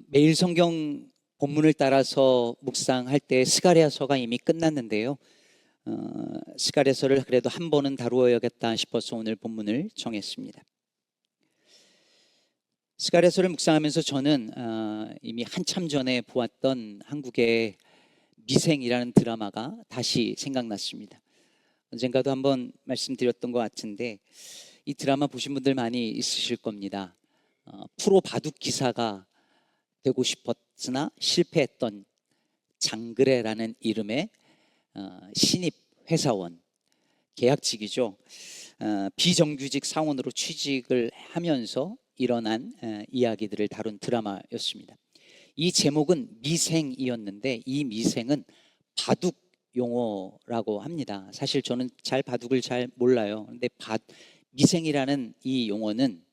매일 성경 본문을 따라서 묵상할 때 스가랴서가 이미 끝났는데요. 스가랴서를 그래도 한 번은 다루어야겠다 싶어서 오늘 본문을 정했습니다. 스가랴서를 묵상하면서 저는 이미 한참 전에 보았던 한국의 미생이라는 드라마가 다시 생각났습니다. 언젠가도 한번 말씀드렸던 것 같은데 이 드라마 보신 분들 많이 있으실 겁니다. 프로 바둑 기사가 되고 싶었으나 실패했던 장그래라는 이름의 신입 회사원, 계약직이죠. 비정규직 사원으로 취직을 하면서 일어난 이야기들을 다룬 드라마였습니다. 이 제목은 미생이었는데 이 미생은 바둑 용어라고 합니다. 사실 저는 바둑을 잘 몰라요. 근데 미생이라는 이 용어는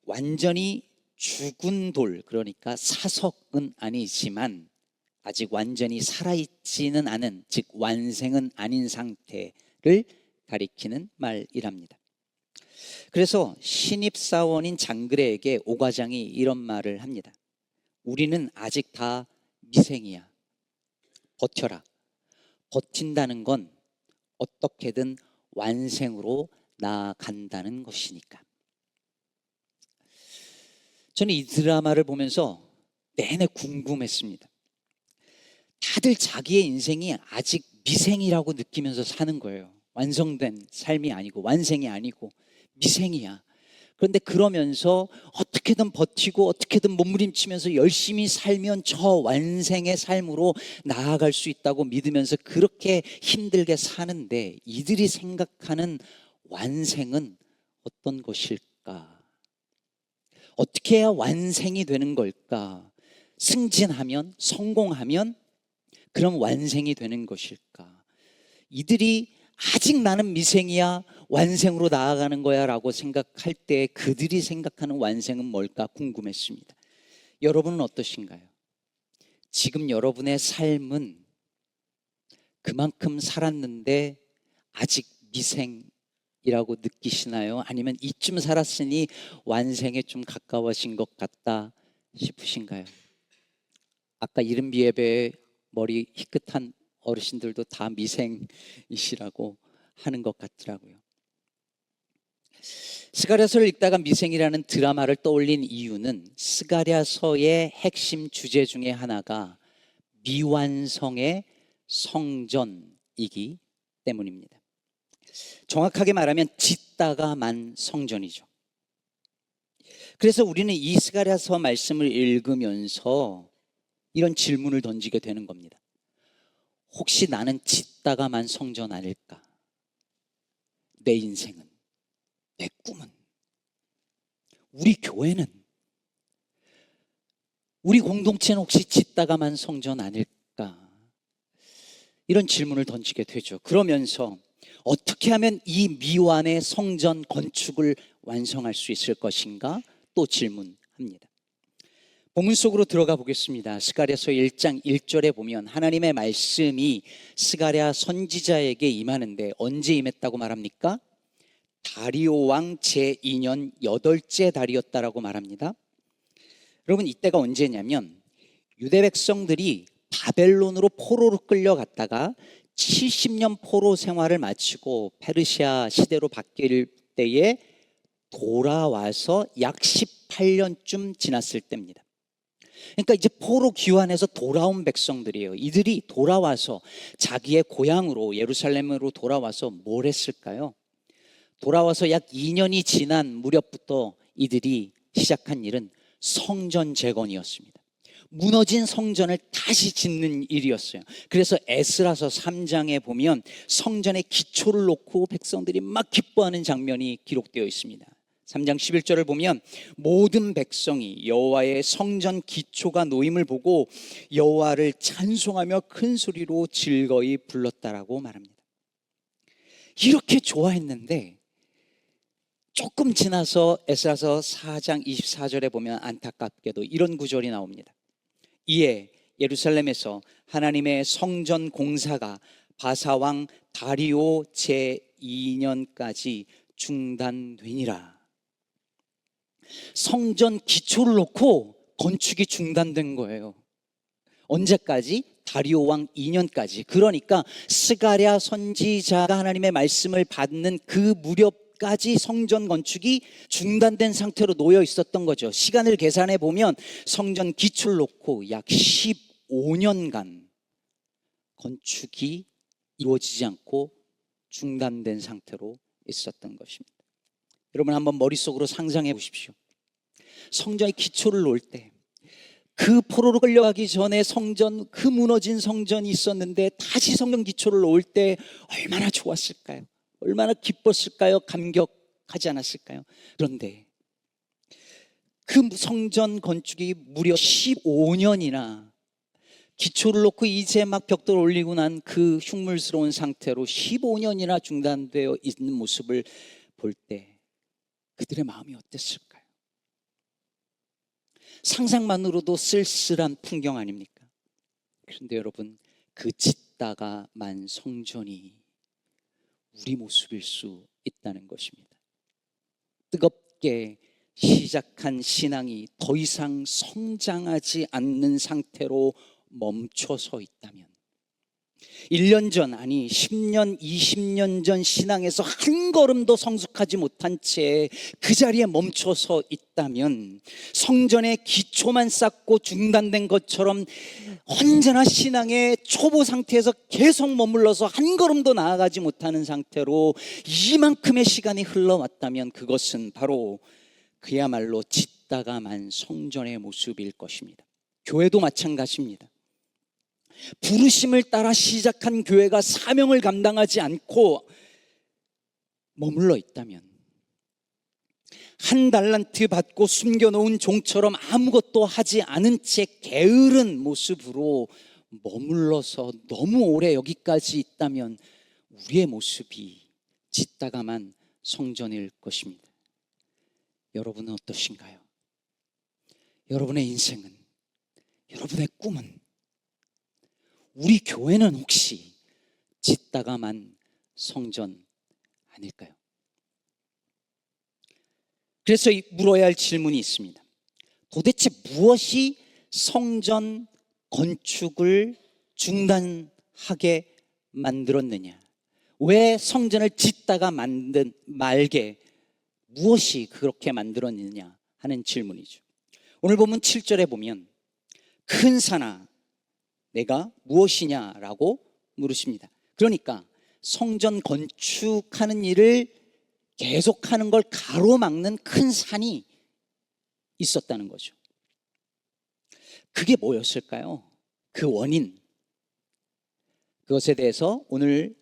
완전히 죽은 돌, 그러니까 사석은 아니지만 아직 완전히 살아있지는 않은, 즉 완생은 아닌 상태를 가리키는 말이랍니다. 그래서 신입사원인 장그래에게 오과장이 이런 말을 합니다. 우리는 아직 다 미생이야. 버텨라. 버틴다는 건 어떻게든 완생으로 나아간다는 것이니까. 저는 이 드라마를 보면서 내내 궁금했습니다. 다들 자기의 인생이 아직 미생이라고 느끼면서 사는 거예요. 완성된 삶이 아니고 완생이 아니고 미생이야. 그런데 그러면서 어떻게든 버티고 어떻게든 몸부림치면서 열심히 살면 저 완생의 삶으로 나아갈 수 있다고 믿으면서 그렇게 힘들게 사는데 이들이 생각하는 완생은 어떤 것일까? 어떻게 해야 완생이 되는 걸까? 승진하면, 성공하면 그럼 완생이 되는 것일까? 이들이 아직 나는 미생이야, 완생으로 나아가는 거야 라고 생각할 때 그들이 생각하는 완생은 뭘까 궁금했습니다. 여러분은 어떠신가요? 지금 여러분의 삶은 그만큼 살았는데 아직 미생이라고 느끼시나요? 아니면 이쯤 살았으니 완생에 좀 가까워진 것 같다 싶으신가요? 아까 이른비 예배에 머리 희끗한 어르신들도 다 미생이시라고 하는 것 같더라고요. 스가랴서를 읽다가 미생이라는 드라마를 떠올린 이유는 스가랴서의 핵심 주제 중에 하나가 미완성의 성전이기 때문입니다. 정확하게 말하면 짓다가 만 성전이죠. 그래서 우리는 이 스가랴서 말씀을 읽으면서 이런 질문을 던지게 되는 겁니다. 혹시 나는 짓다가 만 성전 아닐까? 내 인생은, 내 꿈은, 우리 교회는, 우리 공동체는 혹시 짓다가만 성전 아닐까? 이런 질문을 던지게 되죠. 그러면서 어떻게 하면 이 미완의 성전 건축을 완성할 수 있을 것인가? 또 질문합니다. 본문 속으로 들어가 보겠습니다. 스가랴서 1장 1절에 보면 하나님의 말씀이 스가랴 선지자에게 임하는데 언제 임했다고 말합니까? 다리오 왕 제2년 8째 달이었다라고 말합니다. 여러분 이때가 언제냐면 유대 백성들이 바벨론으로 포로로 끌려갔다가 70년 포로 생활을 마치고 페르시아 시대로 바뀔 때에 돌아와서 약 18년쯤 지났을 때입니다. 그러니까 이제 포로 귀환해서 돌아온 백성들이에요. 이들이 돌아와서 자기의 고향으로 예루살렘으로 돌아와서 뭘 했을까요? 돌아와서 약 2년이 지난 무렵부터 이들이 시작한 일은 성전 재건이었습니다. 무너진 성전을 다시 짓는 일이었어요. 그래서 에스라서 3장에 보면 성전의 기초를 놓고 백성들이 막 기뻐하는 장면이 기록되어 있습니다. 3장 11절을 보면 모든 백성이 여호와의 성전 기초가 놓임을 보고 여호와를 찬송하며 큰 소리로 즐거이 불렀다라고 말합니다. 이렇게 좋아했는데 조금 지나서 에스라서 4장 24절에 보면 안타깝게도 이런 구절이 나옵니다. 이에 예루살렘에서 하나님의 성전 공사가 바사왕 다리오 제2년까지 중단되니라. 성전 기초를 놓고 건축이 중단된 거예요. 언제까지? 다리오 왕 2년까지. 그러니까 스가랴 선지자가 하나님의 말씀을 받는 그 무렵까지 성전 건축이 중단된 상태로 놓여 있었던 거죠. 시간을 계산해 보면 성전 기초를 놓고 약 15년간 건축이 이루어지지 않고 중단된 상태로 있었던 것입니다. 여러분 한번 머릿속으로 상상해 보십시오. 성전의 기초를 놓을 때 그 포로로 끌려가기 전에 성전, 그 무너진 성전이 있었는데 다시 성전 기초를 놓을 때 얼마나 좋았을까요? 얼마나 기뻤을까요? 감격하지 않았을까요? 그런데 그 성전 건축이 무려 15년이나 기초를 놓고 이제 막 벽돌 올리고 난 그 흉물스러운 상태로 15년이나 중단되어 있는 모습을 볼 때 그들의 마음이 어땠을까요? 상상만으로도 쓸쓸한 풍경 아닙니까? 그런데 여러분, 그 짓다가 만 성전이 우리 모습일 수 있다는 것입니다. 뜨겁게 시작한 신앙이 더 이상 성장하지 않는 상태로 멈춰서 있다면, 1년 전, 아니 10년, 20년 전 신앙에서 한 걸음도 성숙하지 못한 채 그 자리에 멈춰서 있다면, 성전의 기초만 쌓고 중단된 것처럼 언제나 신앙의 초보 상태에서 계속 머물러서 한 걸음도 나아가지 못하는 상태로 이만큼의 시간이 흘러왔다면, 그것은 바로 그야말로 짓다가 만 성전의 모습일 것입니다. 교회도 마찬가지입니다. 부르심을 따라 시작한 교회가 사명을 감당하지 않고 머물러 있다면, 한 달란트 받고 숨겨놓은 종처럼 아무것도 하지 않은 채 게으른 모습으로 머물러서 너무 오래 여기까지 있다면 우리의 모습이 짓다가만 성전일 것입니다. 여러분은 어떠신가요? 여러분의 인생은, 여러분의 꿈은, 우리 교회는 혹시 짓다가만 성전 아닐까요? 그래서 물어야 할 질문이 있습니다. 도대체 무엇이 성전 건축을 중단하게 만들었느냐? 왜 성전을 짓다가 말게 무엇이 그렇게 만들었느냐 하는 질문이죠. 오늘 본문 7절에 보면 큰 산아 내가 무엇이냐라고 물으십니다. 그러니까 성전 건축하는 일을 계속하는 걸 가로막는 큰 산이 있었다는 거죠. 그게 뭐였을까요? 그 원인, 그것에 대해서 오늘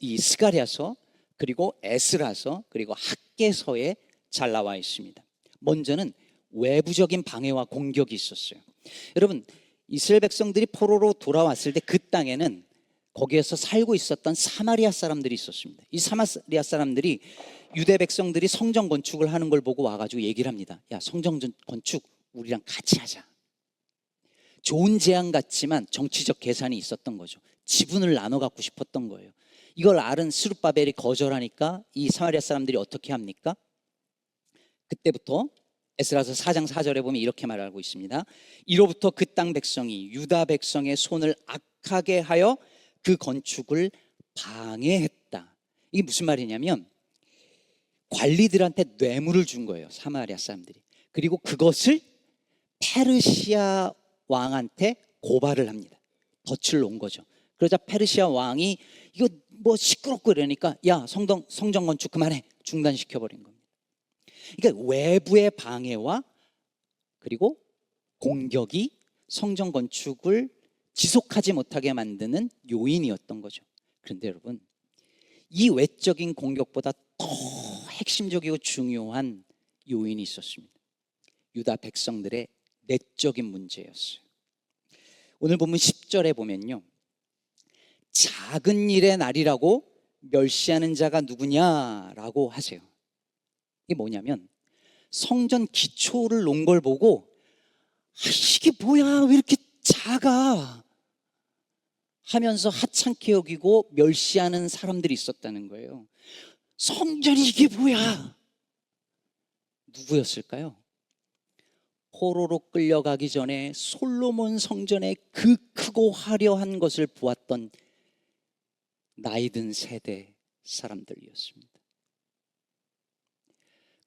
이 스가랴서, 그리고 에스라서, 그리고 학개서에 잘 나와 있습니다. 먼저는 외부적인 방해와 공격이 있었어요. 여러분, 이스라엘 백성들이 포로로 돌아왔을 때 그 땅에는 거기에서 살고 있었던 사마리아 사람들이 있었습니다. 이 사마리아 사람들이 유대 백성들이 성전 건축을 하는 걸 보고 와가지고 얘기를 합니다. 야, 성전 건축 우리랑 같이 하자. 좋은 제안 같지만 정치적 계산이 있었던 거죠. 지분을 나눠 갖고 싶었던 거예요. 이걸 알은 스룹바벨이 거절하니까 이 사마리아 사람들이 어떻게 합니까? 그때부터 에스라서 4장 4절에 보면 이렇게 말하고 있습니다. 이로부터 그 땅 백성이 유다 백성의 손을 악하게 하여 그 건축을 방해했다. 이게 무슨 말이냐면 관리들한테 뇌물을 준 거예요, 사마리아 사람들이. 그리고 그것을 페르시아 왕한테 고발을 합니다. 덫을 놓은 거죠. 그러자 페르시아 왕이 이거 뭐 시끄럽고 이러니까 야, 성전 건축 그만해, 중단시켜버린 겁니다. 그러니까 외부의 방해와 그리고 공격이 성전 건축을 지속하지 못하게 만드는 요인이었던 거죠. 그런데 여러분, 이 외적인 공격보다 더 핵심적이고 중요한 요인이 있었습니다. 유다 백성들의 내적인 문제였어요. 오늘 보면 10절에 보면요, 작은 일의 날이라고 멸시하는 자가 누구냐라고 하세요. 이게 뭐냐면 성전 기초를 놓은 걸 보고 이게 뭐야, 왜 이렇게 작아 하면서 하찮게 여기고 멸시하는 사람들이 있었다는 거예요. 성전이 이게 뭐야? 누구였을까요? 포로로 끌려가기 전에 솔로몬 성전의 그 크고 화려한 것을 보았던 나이 든 세대 사람들이었습니다.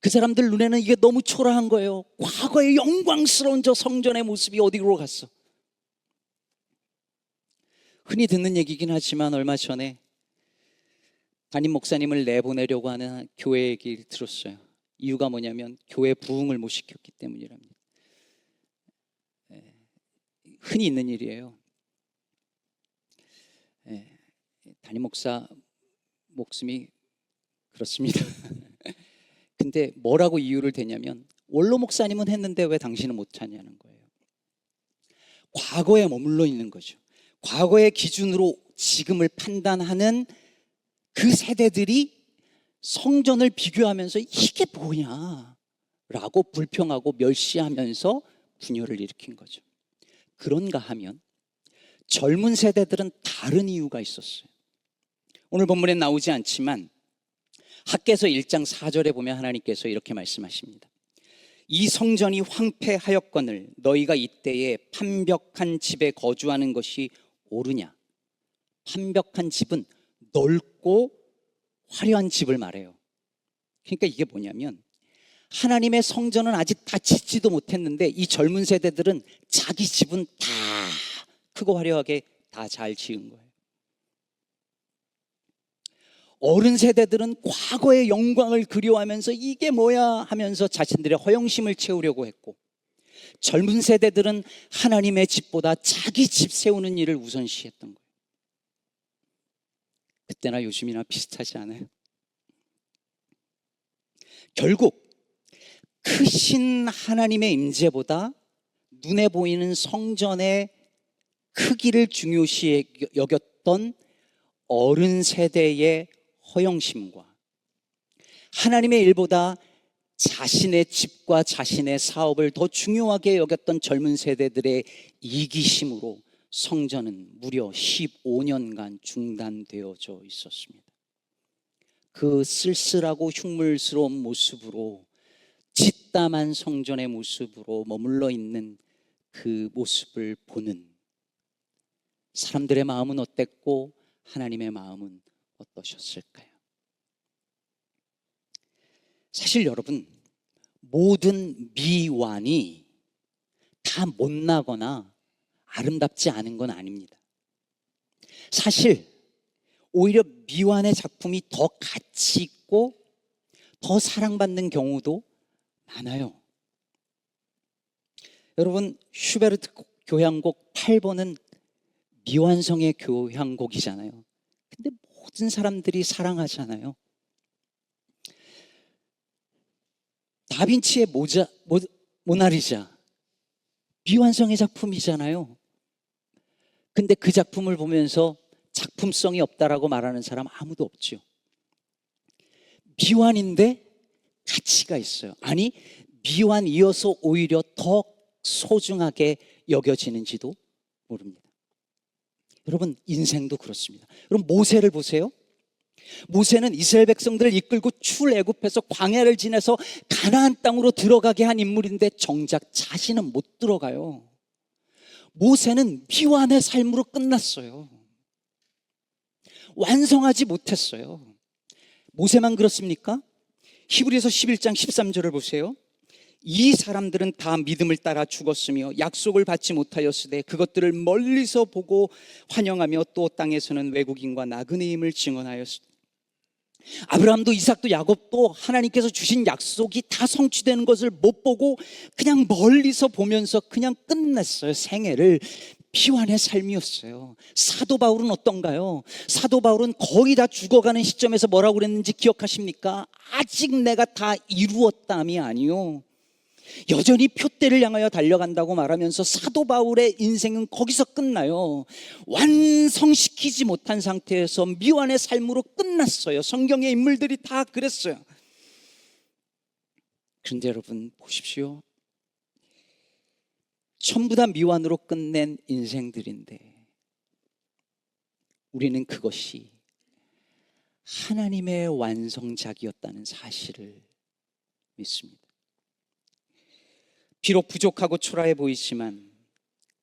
그 사람들 눈에는 이게 너무 초라한 거예요. 과거의 영광스러운 저 성전의 모습이 어디로 갔어? 흔히 듣는 얘기긴 하지만 얼마 전에 담임 목사님을 내보내려고 하는 교회 얘기를 들었어요. 이유가 뭐냐면 교회 부흥을 못 시켰기 때문이랍니다. 흔히 있는 일이에요. 담임 목사 목숨이 그렇습니다. 근데 뭐라고 이유를 대냐면 원로 목사님은 했는데 왜 당신은 못하냐는 거예요. 과거에 머물러 있는 거죠. 과거의 기준으로 지금을 판단하는 그 세대들이 성전을 비교하면서 이게 뭐냐 라고 불평하고 멸시하면서 분열을 일으킨 거죠. 그런가 하면 젊은 세대들은 다른 이유가 있었어요. 오늘 본문에 나오지 않지만 학개서 1장 4절에 보면 하나님께서 이렇게 말씀하십니다. 이 성전이 황폐하였거늘 너희가 이때에 판벽한 집에 거주하는 것이 옳으냐. 판벽한 집은 넓고 화려한 집을 말해요. 그러니까 이게 뭐냐면 하나님의 성전은 아직 다 짓지도 못했는데 이 젊은 세대들은 자기 집은 다 크고 화려하게 다 잘 지은 거예요. 어른 세대들은 과거의 영광을 그리워하면서 이게 뭐야 하면서 자신들의 허영심을 채우려고 했고, 젊은 세대들은 하나님의 집보다 자기 집 세우는 일을 우선시했던 거예요. 그때나 요즘이나 비슷하지 않아요? 결국 크신 하나님의 임재보다 눈에 보이는 성전의 크기를 중요시 여겼던 어른 세대의 허영심과 하나님의 일보다 자신의 집과 자신의 사업을 더 중요하게 여겼던 젊은 세대들의 이기심으로 성전은 무려 15년간 중단되어져 있었습니다. 그 쓸쓸하고 흉물스러운 모습으로 짓담한 성전의 모습으로 머물러 있는 그 모습을 보는 사람들의 마음은 어땠고 하나님의 마음은 어떠셨을까요? 사실 여러분, 모든 미완이 다 못나거나 아름답지 않은 건 아닙니다. 사실 오히려 미완의 작품이 더 가치 있고 더 사랑받는 경우도 많아요. 여러분, 슈베르트 교향곡 8번은 미완성의 교향곡이잖아요. 근데 모든 사람들이 사랑하잖아요. 다빈치의 모나리자 미완성의 작품이잖아요. 근데 그 작품을 보면서 작품성이 없다라고 말하는 사람 아무도 없죠. 미완인데 가치가 있어요. 아니, 미완이어서 오히려 더 소중하게 여겨지는지도 모릅니다. 여러분, 인생도 그렇습니다. 여러분, 모세를 보세요. 모세는 이스라엘 백성들을 이끌고 출애굽해서 광야를 지나서 가나안 땅으로 들어가게 한 인물인데 정작 자신은 못 들어가요. 모세는 미완의 삶으로 끝났어요. 완성하지 못했어요. 모세만 그렇습니까? 히브리서 11장 13절을 보세요. 이 사람들은 다 믿음을 따라 죽었으며 약속을 받지 못하였으되 그것들을 멀리서 보고 환영하며 또 땅에서는 외국인과 나그네임을 증언하였으되, 아브라함도 이삭도 야곱도 하나님께서 주신 약속이 다 성취되는 것을 못 보고 그냥 멀리서 보면서 그냥 끝냈어요. 생애를. 비완의 삶이었어요. 사도 바울은 어떤가요? 사도 바울은 거의 다 죽어가는 시점에서 뭐라고 그랬는지 기억하십니까? 아직 내가 다 이루었다함이 아니요, 여전히 표대를 향하여 달려간다고 말하면서 사도 바울의 인생은 거기서 끝나요. 완성시키지 못한 상태에서 미완의 삶으로 끝났어요. 성경의 인물들이 다 그랬어요. 그런데 여러분 보십시오. 전부 다 미완으로 끝낸 인생들인데 우리는 그것이 하나님의 완성작이었다는 사실을 믿습니다. 비록 부족하고 초라해 보이지만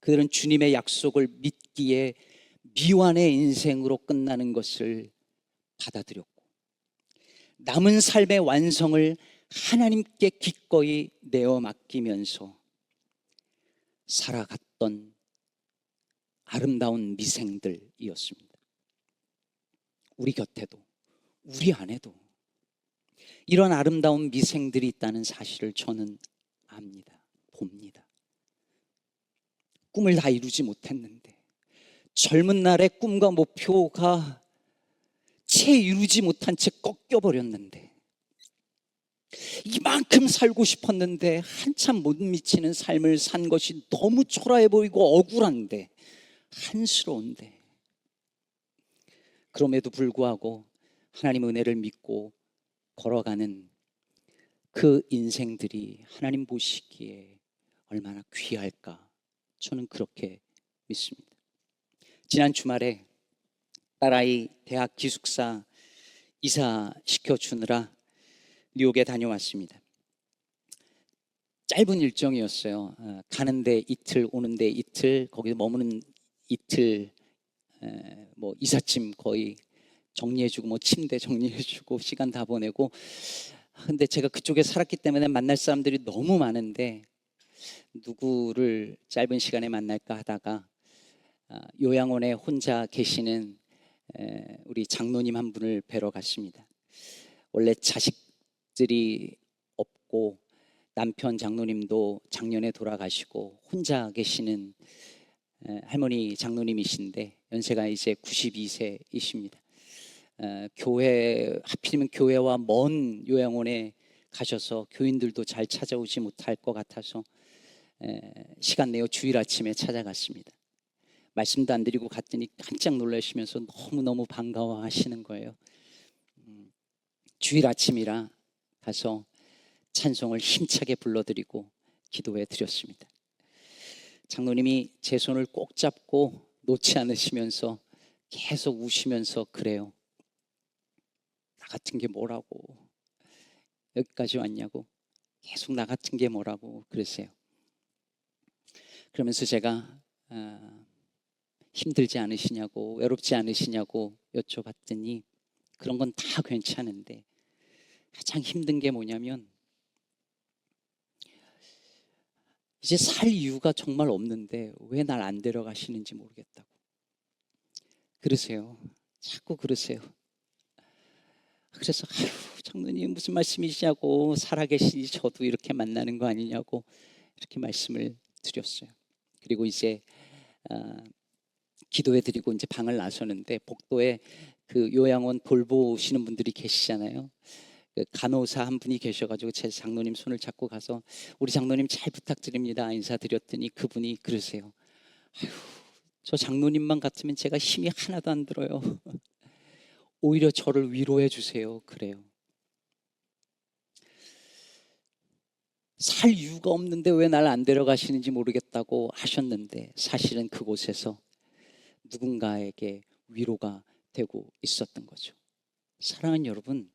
그들은 주님의 약속을 믿기에 미완의 인생으로 끝나는 것을 받아들였고 남은 삶의 완성을 하나님께 기꺼이 내어 맡기면서 살아갔던 아름다운 미생들이었습니다. 우리 곁에도 우리 안에도 이런 아름다운 미생들이 있다는 사실을 저는 압니다. 봅니다. 꿈을 다 이루지 못했는데 젊은 날의 꿈과 목표가 채 이루지 못한 채 꺾여버렸는데 이만큼 살고 싶었는데 한참 못 미치는 삶을 산 것이 너무 초라해 보이고 억울한데 한스러운데 그럼에도 불구하고 하나님 은혜를 믿고 걸어가는 그 인생들이 하나님 보시기에 얼마나 귀할까 저는 그렇게 믿습니다. 지난 주말에 딸아이 대학 기숙사 이사시켜 주느라 뉴욕에 다녀왔습니다. 짧은 일정이었어요. 가는데 이틀, 오는데 이틀, 거기서 머무는 이틀, 뭐 이삿짐 거의 정리해주고 뭐 침대 정리해주고 시간 다 보내고. 근데 제가 그쪽에 살았기 때문에 만날 사람들이 너무 많은데 누구를 짧은 시간에 만날까 하다가 요양원에 혼자 계시는 우리 장로님 한 분을 뵈러 갔습니다. 원래 자식들이 없고 남편 장로님도 작년에 돌아가시고 혼자 계시는 할머니 장로님이신데 연세가 이제 92세이십니다. 교회 하필이면 교회와 먼 요양원에 가셔서 교인들도 잘 찾아오지 못할 것 같아서 시간 내어 주일 아침에 찾아갔습니다. 말씀도 안 드리고 갔더니 깜짝 놀라시면서 너무너무 반가워하시는 거예요. 주일 아침이라 가서 찬송을 힘차게 불러드리고 기도해 드렸습니다. 장로님이 제 손을 꼭 잡고 놓지 않으시면서 계속 우시면서 그래요. 나 같은 게 뭐라고 여기까지 왔냐고 계속 나 같은 게 뭐라고 그러세요. 그러면서 제가 힘들지 않으시냐고 외롭지 않으시냐고 여쭤봤더니 그런 건 다 괜찮은데 가장 힘든 게 뭐냐면 이제 살 이유가 정말 없는데 왜 날 안 데려가시는지 모르겠다고 그러세요. 자꾸 그러세요. 그래서 장로님 무슨 말씀이시냐고 살아계시니 저도 이렇게 만나는 거 아니냐고 이렇게 말씀을 드렸어요. 그리고 이제 기도해드리고 이제 방을 나서는데 복도에 그 요양원 돌보시는 분들이 계시잖아요. 그 간호사 한 분이 계셔가지고 제 장로님 손을 잡고 가서 우리 장로님 잘 부탁드립니다 인사드렸더니 그분이 그러세요. 아휴, 저 장로님만 같으면 제가 힘이 하나도 안 들어요. 오히려 저를 위로해 주세요. 그래요. 살 이유가 없는데 왜 날 안 데려가시는지 모르겠다고 하셨는데 사실은 그곳에서 누군가에게 위로가 되고 있었던 거죠. 사랑하는 여러분,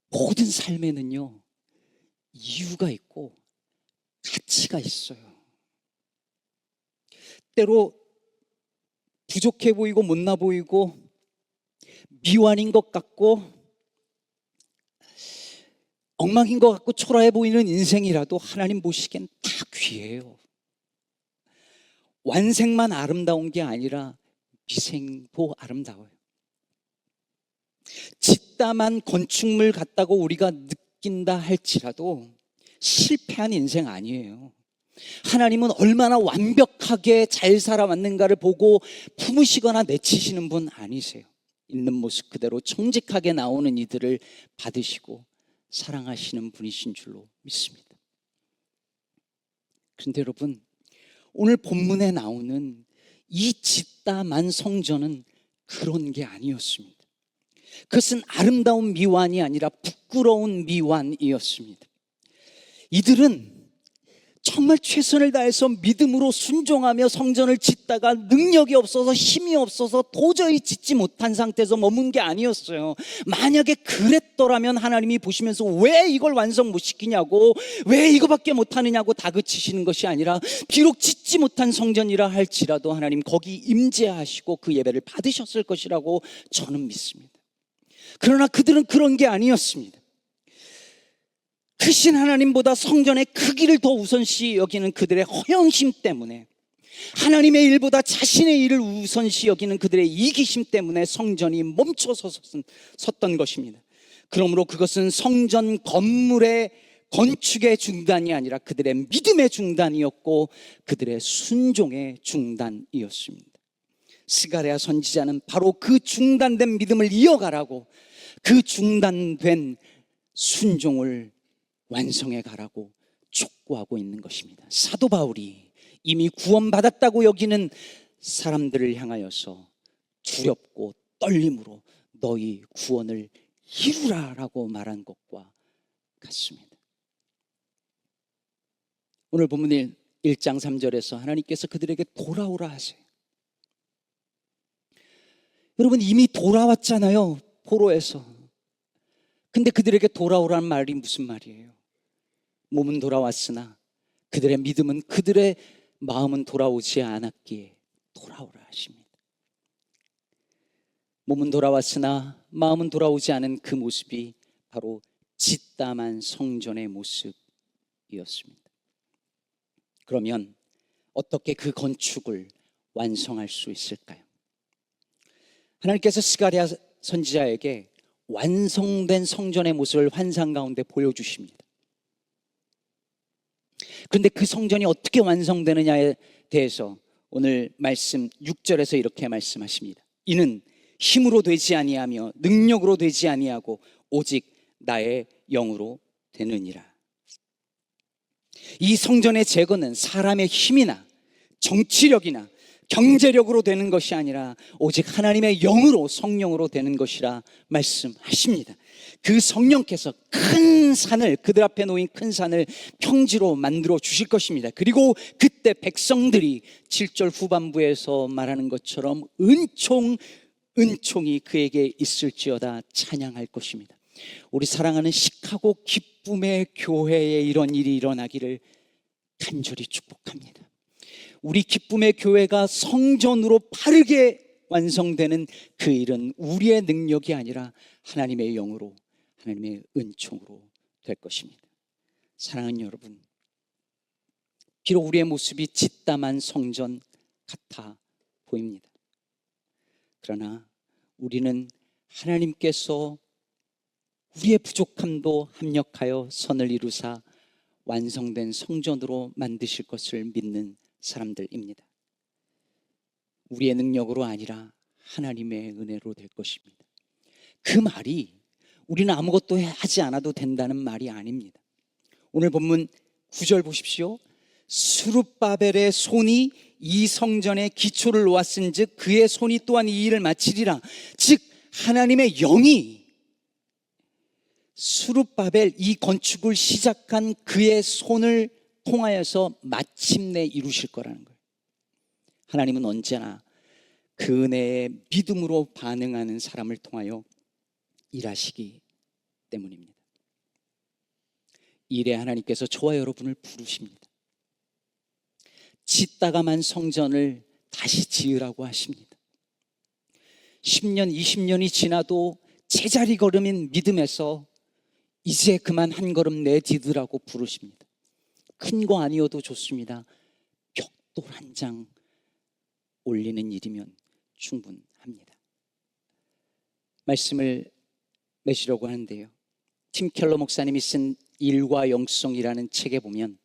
모든 삶에는요 이유가 있고 가치가 있어요. 때로 부족해 보이고 못나 보이고 미완인 것 같고 엉망인 것 같고 초라해 보이는 인생이라도 하나님 보시기엔 다 귀해요. 완생만 아름다운 게 아니라 미생도 아름다워요. 집다만 건축물 같다고 우리가 느낀다 할지라도 실패한 인생 아니에요. 하나님은 얼마나 완벽하게 잘 살아왔는가를 보고 품으시거나 내치시는 분 아니세요. 있는 모습 그대로 정직하게 나오는 이들을 받으시고 사랑하시는 분이신 줄로 믿습니다. 그런데 여러분, 오늘 본문에 나오는 이 짓다만 성전은 그런 게 아니었습니다. 그것은 아름다운 미완이 아니라 부끄러운 미완이었습니다. 이들은 정말 최선을 다해서 믿음으로 순종하며 성전을 짓다가 능력이 없어서 힘이 없어서 도저히 짓지 못한 상태에서 머문 게 아니었어요. 만약에 그랬더라면 하나님이 보시면서 왜 이걸 완성 못 시키냐고, 왜 이거밖에 못하느냐고 다그치시는 것이 아니라, 비록 짓지 못한 성전이라 할지라도 하나님 거기 임재하시고 그 예배를 받으셨을 것이라고 저는 믿습니다. 그러나 그들은 그런 게 아니었습니다. 크신 하나님보다 성전의 크기를 더 우선시 여기는 그들의 허영심 때문에, 하나님의 일보다 자신의 일을 우선시 여기는 그들의 이기심 때문에 성전이 멈춰서 섰던 것입니다. 그러므로 그것은 성전 건물의 건축의 중단이 아니라 그들의 믿음의 중단이었고 그들의 순종의 중단이었습니다. 스가랴 선지자는 바로 그 중단된 믿음을 이어가라고, 그 중단된 순종을 완성해 가라고 촉구하고 있는 것입니다. 사도 바울이 이미 구원받았다고 여기는 사람들을 향하여서 두렵고 떨림으로 너희 구원을 이루라라고 말한 것과 같습니다. 오늘 본문 1장 3절에서 하나님께서 그들에게 돌아오라 하세요. 여러분, 이미 돌아왔잖아요, 포로에서. 근데 그들에게 돌아오라는 말이 무슨 말이에요? 몸은 돌아왔으나 그들의 믿음은, 그들의 마음은 돌아오지 않았기에 돌아오라 하십니다. 몸은 돌아왔으나 마음은 돌아오지 않은 그 모습이 바로 짓담한 성전의 모습이었습니다. 그러면 어떻게 그 건축을 완성할 수 있을까요? 하나님께서 스가랴 선지자에게 완성된 성전의 모습을 환상 가운데 보여주십니다. 그런데 그 성전이 어떻게 완성되느냐에 대해서 오늘 말씀 6절에서 이렇게 말씀하십니다. 이는 힘으로 되지 아니하며 능력으로 되지 아니하고 오직 나의 영으로 되느니라. 이 성전의 재건은 사람의 힘이나 정치력이나 경제력으로 되는 것이 아니라 오직 하나님의 영으로, 성령으로 되는 것이라 말씀하십니다. 그 성령께서 큰 산을, 그들 앞에 놓인 큰 산을 평지로 만들어 주실 것입니다. 그리고 그때 백성들이 7절 후반부에서 말하는 것처럼 은총이 그에게 있을지어다 찬양할 것입니다. 우리 사랑하는 시카고 기쁨의 교회에 이런 일이 일어나기를 간절히 축복합니다. 우리 기쁨의 교회가 성전으로 빠르게 완성되는 그 일은 우리의 능력이 아니라 하나님의 영으로, 하나님의 은총으로 될 것입니다. 사랑하는 여러분, 비록 우리의 모습이 짓담한 성전 같아 보입니다. 그러나 우리는 하나님께서 우리의 부족함도 합력하여 선을 이루사 완성된 성전으로 만드실 것을 믿는 사람들입니다. 우리의 능력으로 아니라 하나님의 은혜로 될 것입니다. 그 말이 우리는 아무것도 하지 않아도 된다는 말이 아닙니다. 오늘 본문 9절 보십시오. 스룹바벨의 손이 이 성전의 기초를 놓았은즉 그의 손이 또한 이 일을 마치리라. 즉 하나님의 영이 스룹바벨, 이 건축을 시작한 그의 손을 통하여서 마침내 이루실 거라는 거예요. 하나님은 언제나 그 은혜에 믿음으로 반응하는 사람을 통하여 일하시기 때문입니다. 이 일에 하나님께서 저와 여러분을 부르십니다. 짓다가만 성전을 다시 지으라고 하십니다. 10년, 20년이 지나도 제자리 걸음인 믿음에서 이제 그만 한 걸음 내디디라고 부르십니다. 큰 거 아니어도 좋습니다. 벽돌 한 장 올리는 일이면 충분합니다. 말씀을 맺으려고 하는데요, 팀 켈러 목사님이 쓴 일과 영성이라는 책에 보면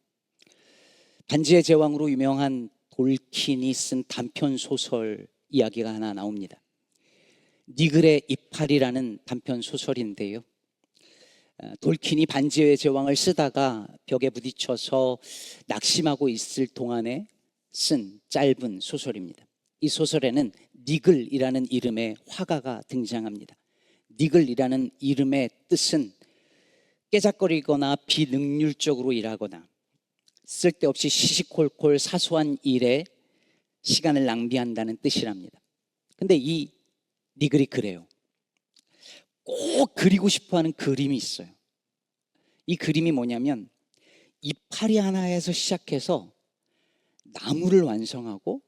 반지의 제왕으로 유명한 돌킨이 쓴 단편 소설 이야기가 하나 나옵니다. 니글의 이파리라는 단편 소설인데요, 돌킨이 반지의 제왕을 쓰다가 벽에 부딪혀서 낙심하고 있을 동안에 쓴 짧은 소설입니다. 이 소설에는 니글이라는 이름의 화가가 등장합니다. 니글이라는 이름의 뜻은 깨작거리거나 비능률적으로 일하거나 쓸데없이 시시콜콜 사소한 일에 시간을 낭비한다는 뜻이랍니다. 근데 이 니글이 그래요. 꼭 그리고 싶어하는 그림이 있어요. 이 그림이 뭐냐면 이파리 하나에서 시작해서 나무를 완성하고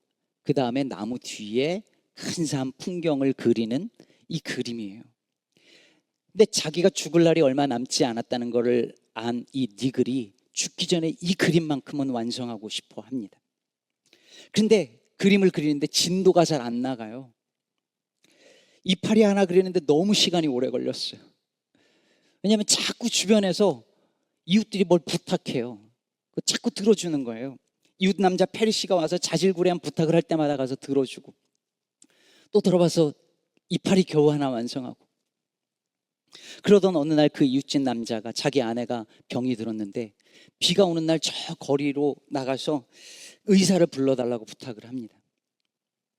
그 다음에 나무 뒤에 근사한 풍경을 그리는 이 그림이에요. 근데 자기가 죽을 날이 얼마 남지 않았다는 것을 안 이 니글이 죽기 전에 이 그림만큼은 완성하고 싶어 합니다. 그런데 그림을 그리는데 진도가 잘 안 나가요. 이파리 하나 그리는데 너무 시간이 오래 걸렸어요. 왜냐하면 자꾸 주변에서 이웃들이 뭘 부탁해요. 자꾸 들어주는 거예요. 이웃 남자 페리 씨가 와서 자질구레한 부탁을 할 때마다 가서 들어주고 또 들어봐서 이파리 겨우 하나 완성하고. 그러던 어느 날 그 이웃집 남자가 자기 아내가 병이 들었는데 비가 오는 날 저 거리로 나가서 의사를 불러달라고 부탁을 합니다.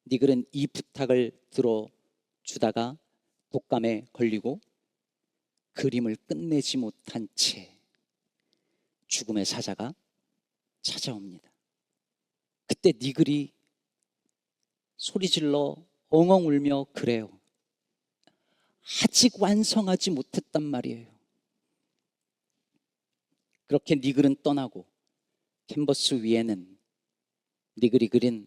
니글은 이 부탁을 들어주다가 독감에 걸리고 그림을 끝내지 못한 채 죽음의 사자가 찾아옵니다. 그때 니글이 소리질러 엉엉 울며 그래요. 아직 완성하지 못했단 말이에요. 그렇게 니글은 떠나고 캔버스 위에는 니글이 그린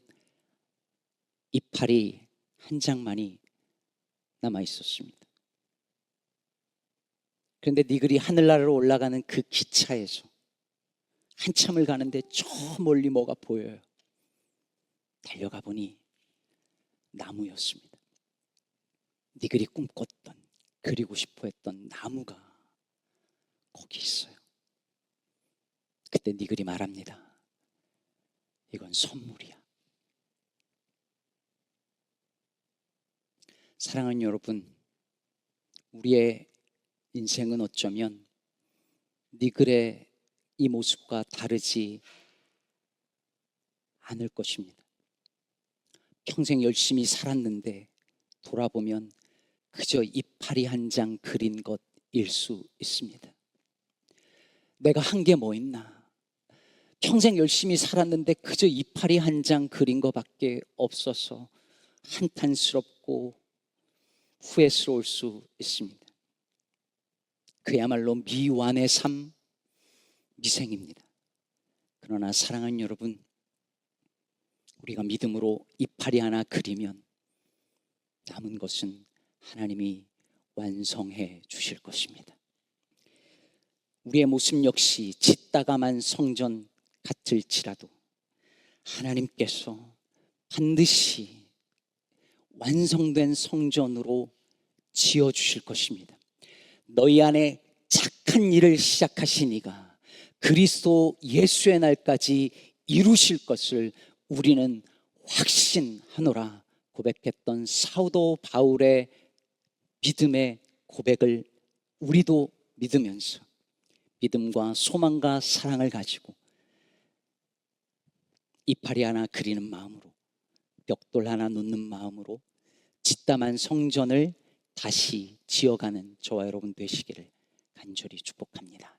이파리 한 장만이 남아 있었습니다. 그런데 니글이 하늘나라로 올라가는 그 기차에서 한참을 가는데 저 멀리 뭐가 보여요. 달려가 보니 나무였습니다. 니글이 꿈꿨던, 그리고 싶어 했던 나무가 거기 있어요. 그때 니글이 말합니다. 이건 선물이야. 사랑하는 여러분, 우리의 인생은 어쩌면 니글의 이 모습과 다르지 않을 것입니다. 평생 열심히 살았는데 돌아보면 그저 이파리 한 장 그린 것일 수 있습니다. 내가 한 게 뭐 있나? 평생 열심히 살았는데 그저 이파리 한 장 그린 것밖에 없어서 한탄스럽고 후회스러울 수 있습니다. 그야말로 미완의 삶, 미생입니다. 그러나 사랑하는 여러분, 우리가 믿음으로 이파리 하나 그리면 남은 것은 하나님이 완성해 주실 것입니다. 우리의 모습 역시 짓다감한 성전 같을지라도 하나님께서 반드시 완성된 성전으로 지어주실 것입니다. 너희 안에 착한 일을 시작하신 이가 그리스도 예수의 날까지 이루실 것을 우리는 확신하노라 고백했던 사도 바울의 믿음의 고백을 우리도 믿으면서 믿음과 소망과 사랑을 가지고 이파리 하나 그리는 마음으로, 벽돌 하나 놓는 마음으로 짓담한 성전을 다시 지어가는 저와 여러분 되시기를 간절히 축복합니다.